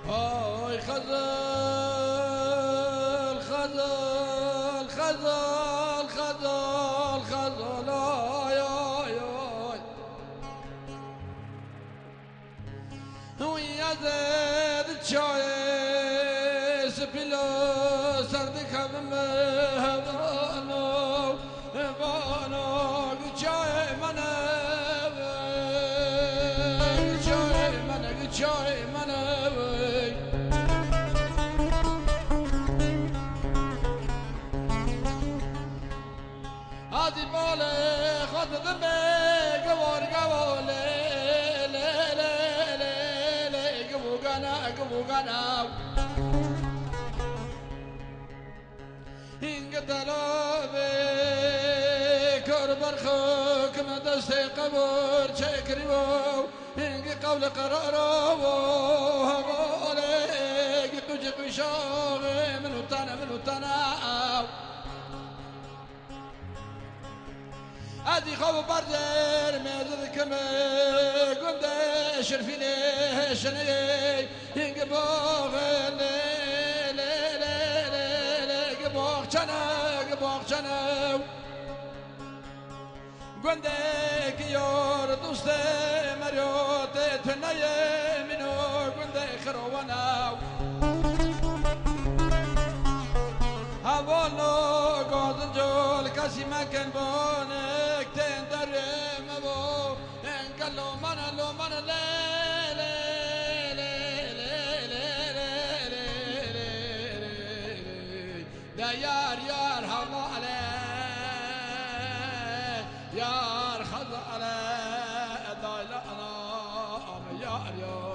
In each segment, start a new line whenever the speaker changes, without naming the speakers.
آی خزال خزال خزال خزال خزال آی آی آی وی یزد چای سپیلو سرد کبم هوانو هوانو چای منه چای منه چای منه آدی باله خود دمه گوار گواله له له له له گوگانا اینگ دلابه کار برخو کم دست قبر چکری و اینگ قول قرارا و هواله گوج قشاغ منو تنه ادي خوف بردر مازد كما قمد شرفيني شني ينقبوغ لي لي لي لي قبوغ جنا قندك يور دوستي مريوت تناي منو قندك خروانا هوالو قادن جول كاسي مكان بونك تندر مبو انك لو من لا لا لا لا يار هوا على يار خذ على لا انا يار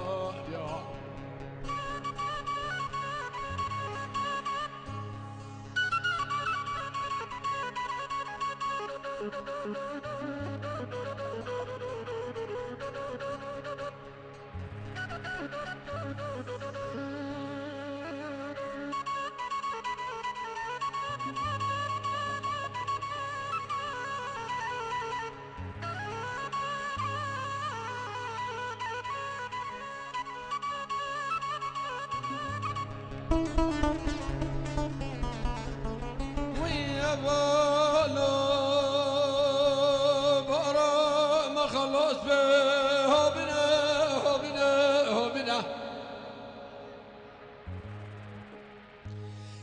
بولو برا ما خلص به هبنا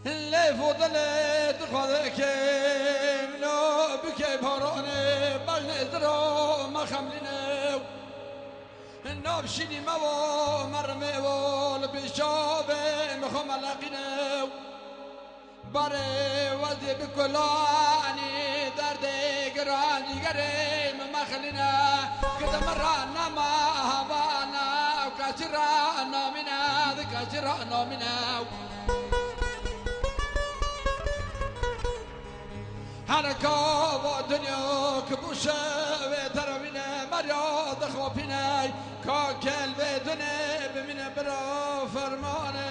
اللي فضلت خذك منو بكي بهراني بالنزرو ما خملنا نابشيني مو مرمي ول بشابه مخملقنا باره وزی بکلانی درد گران دیگری مخلنا کدام رانا ما هوانا و کسرانا منا هر کاو دنیا کبوشه و ترابینه مریاد خوابینه کاکل بدونه بمینه برا فرمانه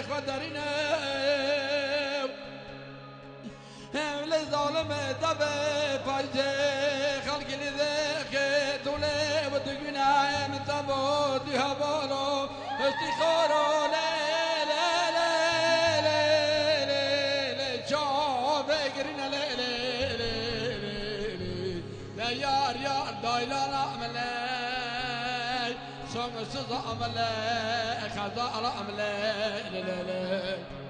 خدرینه ظالم دبه پایجه خلقی لذیخه دوله و دگوینه متبو دی هوالو استخارو لی لی لی لی لی لی جا بگرینه لی لی لی لی یار دایلان عمله سوم سزا عمله خزا عمله لی لی لی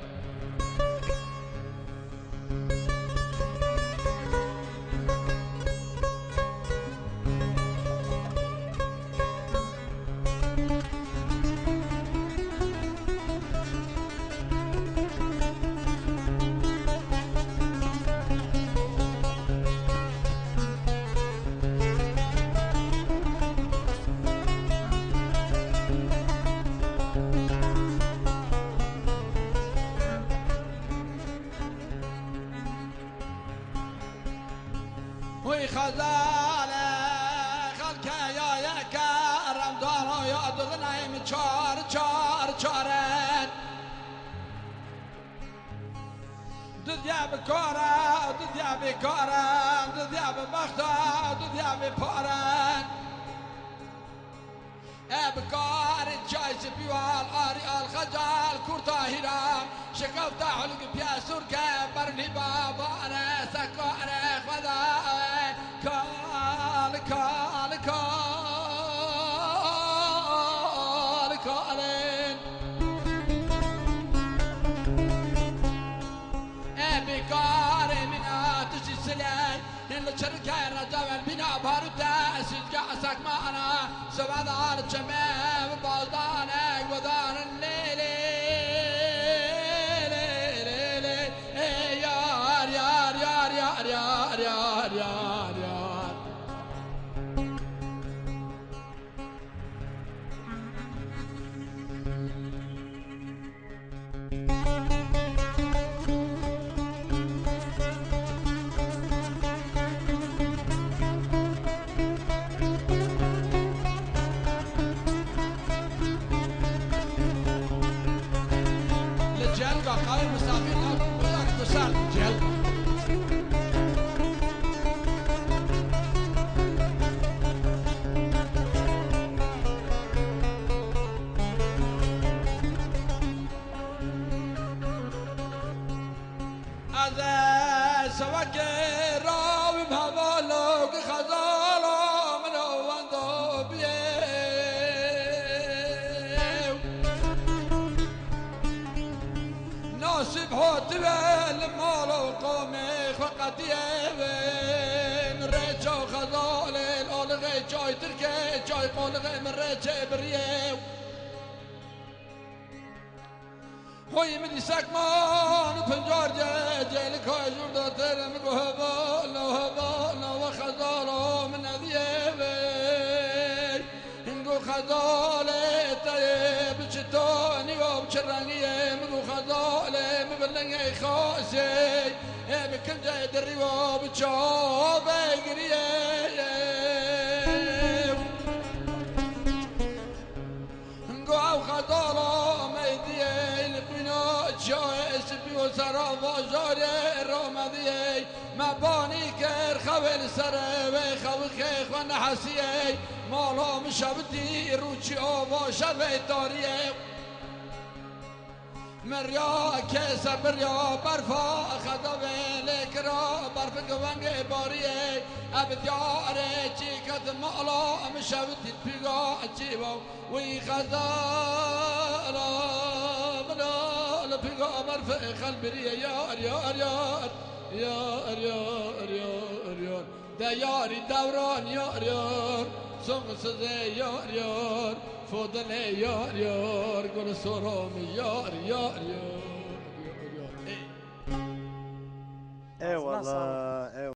وی خزاله خلک یا کرم دارا یا دغنیم چارن دنیا بکاره دنیا بیکارن دنیا ببخته دنیا بیپارن بکار چای سپیوه خجال كورتاهيرا شكفت حلق بياسور كبرني بابا أنا سكر خدا كال كال كال كالين بكار من آتش السلاح اللي شركة رجال بنا باروتا سجع سك معنا سبعة على الشمال بازدانك ودان الليل يار يار يار يار يار يار يار يار جلقة قائل مسافين وذاك تسال جلقة هذا سواك راوي بهبالوك خزالو من وندو بيه ناصب هوت المالو قومي فقط يبين ريتشو خزالي الأولغي جاي تركي جاي قولغي من ريتشي بريو خوی منی سکمان پنجار جل کای جور داتر میگو هبالا هبالا و خزالا من ندیه وی اینگو خزاله تایب چطانی و بچرنگیه میگو خزاله مبلنگه خاصی بکن جای دری و بچا بگریه اینگو او خزالا میدیه جای سپی و سرا و جاره رامدیه مبانی کر خوال سره و خوال خیخ و نحسیه مالا مشابتی روچی آوا شبه تاریه مریا کسر بریا برفا خدا لیکرا برف گونگ باریه ابدیاره چی کت مالا مشابتی پیگا چیبا وی خزالا پیغامبر فخل بریه یار یار یار یار یار یار یار ده یاری دوران یار یار سمسزه یار یار فودن یار یار گل سرام یار یار یار
eyvallah.